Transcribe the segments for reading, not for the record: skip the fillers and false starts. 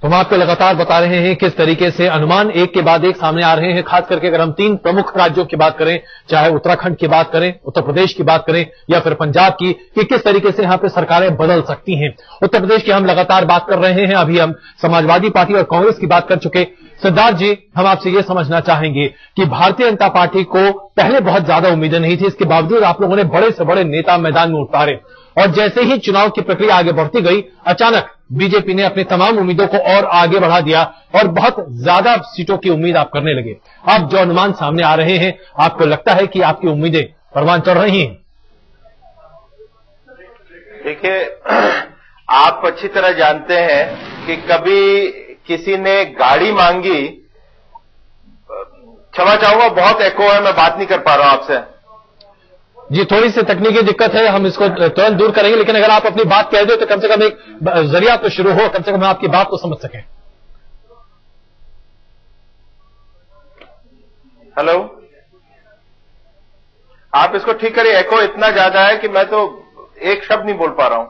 हम आपको लगातार बता रहे हैं किस तरीके से अनुमान एक के बाद एक सामने आ रहे हैं। खास करके अगर हम 3 प्रमुख राज्यों की बात करें, चाहे उत्तराखंड की बात करें, उत्तर प्रदेश की बात करें या फिर पंजाब की, कि किस तरीके से यहां पे सरकारें बदल सकती हैं। उत्तर प्रदेश की हम लगातार बात कर रहे हैं। अभी हम समाजवादी पार्टी और कांग्रेस की बात कर चुके। सिद्धार्थ जी, हम आपसे यह समझना चाहेंगे कि भारतीय जनता पार्टी को पहले बहुत ज्यादा उम्मीदें नहीं थी, इसके बावजूद आप लोगों ने बड़े से बड़े नेता मैदान में उतारे और जैसे ही चुनाव की प्रक्रिया आगे बढ़ती गई, अचानक बीजेपी ने अपनी तमाम उम्मीदों को और आगे बढ़ा दिया और बहुत ज्यादा सीटों की उम्मीद आप करने लगे। अब जो अनुमान सामने आ रहे हैं, आपको लगता है कि आपकी उम्मीदें परवान चढ़ रही हैं? देखिए, आप अच्छी तरह जानते हैं कि कभी किसी ने गाड़ी मांगी, क्षमा चाहूंगा बहुत एको है, मैं बात नहीं कर पा रहा हूं आपसे। जी, थोड़ी सी तकनीकी दिक्कत है, हम इसको तुरंत दूर करेंगे, लेकिन अगर आप अपनी बात कह दो तो कम से कम एक जरिया तो शुरू हो, कम से कम आपकी बात को समझ सकें। हेलो, आप इसको ठीक करिए, एको इतना ज्यादा है कि मैं तो एक शब्द नहीं बोल पा रहा हूं।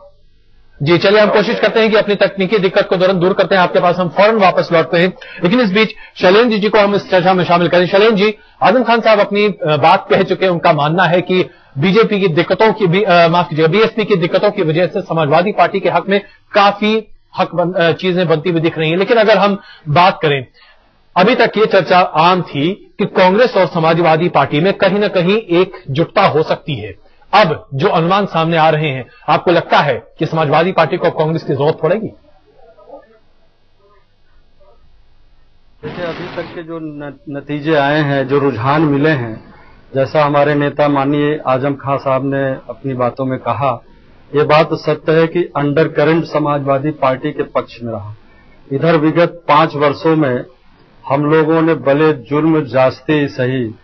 जी, चलिए हम कोशिश करते हैं कि अपनी तकनीकी दिक्कत को तुरंत दूर करते हैं आपके पास, हम फौरन वापस लौटते हैं। लेकिन इस बीच शैलेंद्र जी को हम इस चर्चा में शामिल करें। शैलेंद्र जी, आजम खान साहब अपनी बात कह चुके हैं। उनका मानना है कि बीजेपी की दिक्कतों की माफ कीजिएगा, बीएसपी की दिक्कतों की वजह से समाजवादी पार्टी के हक में काफी चीजें बनती हुई दिख रही हैं। लेकिन अगर हम बात करें, अभी तक ये चर्चा आम थी कि कांग्रेस और समाजवादी पार्टी में कहीं ना कहीं एकजुटता हो सकती है। अब जो अनुमान सामने आ रहे हैं, आपको लगता है कि समाजवादी पार्टी को कांग्रेस की जरूरत पड़ेगी? देखिए, अभी तक के जो नतीजे आए हैं, जो रुझान मिले हैं, जैसा हमारे नेता माननीय आजम खान साहब ने अपनी बातों में कहा, ये बात सत्य है कि अंडर करंट समाजवादी पार्टी के पक्ष में रहा। इधर विगत 5 वर्षों में हम लोगों ने भले जुर्म जास्ते ही सही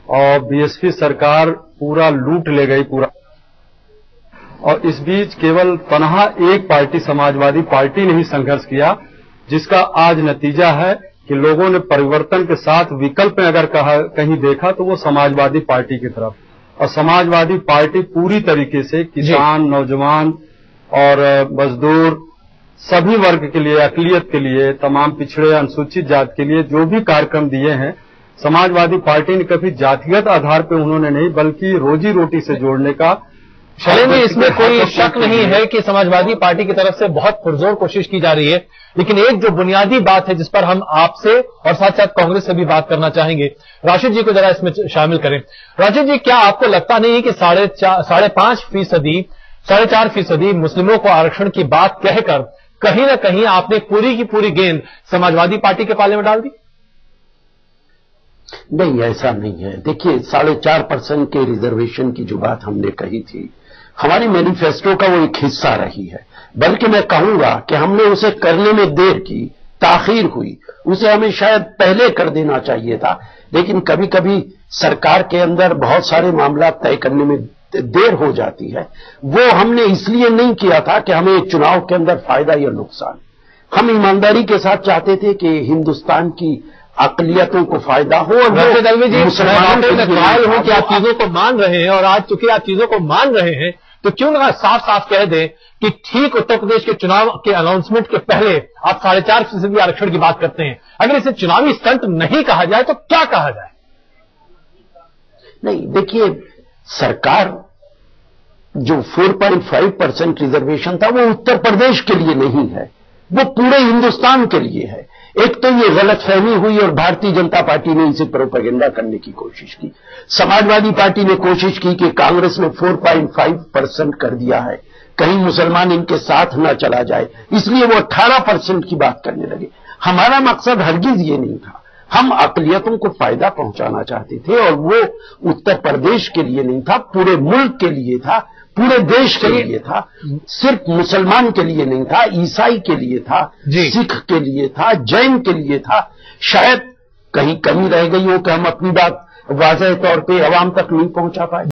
और बीएसपी सरकार पूरा लूट ले गई पूरा, और इस बीच केवल तनहा एक पार्टी समाजवादी पार्टी ने ही संघर्ष किया, जिसका आज नतीजा है कि लोगों ने परिवर्तन के साथ विकल्प में अगर कहीं देखा तो वो समाजवादी पार्टी की तरफ, और समाजवादी पार्टी पूरी तरीके से किसान, नौजवान और मजदूर सभी वर्ग के लिए, अकलियत के लिए, तमाम पिछड़े अनुसूचित जाति के लिए जो भी कार्यक्रम दिए हैं, समाजवादी पार्टी ने कभी जातिगत आधार पर उन्होंने नहीं, बल्कि रोजी रोटी से जोड़ने का। शैलेंद्र जी, इसमें कोई शक नहीं है कि समाजवादी पार्टी की तरफ से बहुत पुरजोर कोशिश की जा रही है। लेकिन एक जो बुनियादी बात है जिस पर हम आपसे और साथ साथ कांग्रेस से भी बात करना चाहेंगे, राशिद जी को जरा इसमें शामिल करें। राशिद जी, क्या आपको लगता नहीं है कि 4.5% मुस्लिमों को आरक्षण की बात कहकर कहीं ना कहीं आपने पूरी की पूरी गेंद समाजवादी पार्टी के पाले में डाल दी? नहीं, ऐसा नहीं है। देखिए, 4.5% के रिजर्वेशन की जो बात हमने कही थी, हमारी मैनिफेस्टो का वो एक हिस्सा रही है। बल्कि मैं कहूंगा कि हमने उसे करने में देर की, ताखीर हुई, उसे हमें शायद पहले कर देना चाहिए था। लेकिन कभी कभी सरकार के अंदर बहुत सारे मामला तय करने में देर हो जाती है। वो हमने इसलिए नहीं किया था कि हमें चुनाव के अंदर फायदा या नुकसान। हम ईमानदारी के साथ चाहते थे कि हिंदुस्तान की अकलियतों को फायदा हो। और दलवी जी, मैं कायल हूं कि आप चीजों को मान रहे हैं, और आज चूंकि आप चीजों को मान रहे हैं तो क्यों ना साफ साफ कह दें कि ठीक उत्तर प्रदेश के चुनाव के अनाउंसमेंट के पहले आप 4.5% आरक्षण की बात करते हैं। अगर इसे चुनावी स्टंट नहीं कहा जाए तो क्या कहा जाए? नहीं, देखिए, सरकार जो 4.5% रिजर्वेशन था वो उत्तर प्रदेश के लिए नहीं है, वो पूरे हिंदुस्तान के लिए है। एक तो ये गलतफहमी हुई और भारतीय जनता पार्टी ने इसे प्रोपेगेंडा करने की कोशिश की। समाजवादी पार्टी ने कोशिश की कि कांग्रेस ने 4.5% कर दिया है, कहीं मुसलमान इनके साथ न चला जाए, इसलिए वो 18% की बात करने लगे। हमारा मकसद हरगिज ये नहीं था। हम अकलियतों को फायदा पहुंचाना चाहते थे, और वो उत्तर प्रदेश के लिए नहीं था, पूरे मुल्क के लिए था, पूरे देश के लिए था। सिर्फ मुसलमान के लिए नहीं था, ईसाई के लिए था, सिख के लिए था, जैन के लिए था। शायद कहीं कमी रह गई हो कि हम अपनी बात वाज़ेह तौर पे अवाम तक नहीं पहुंचा पाए।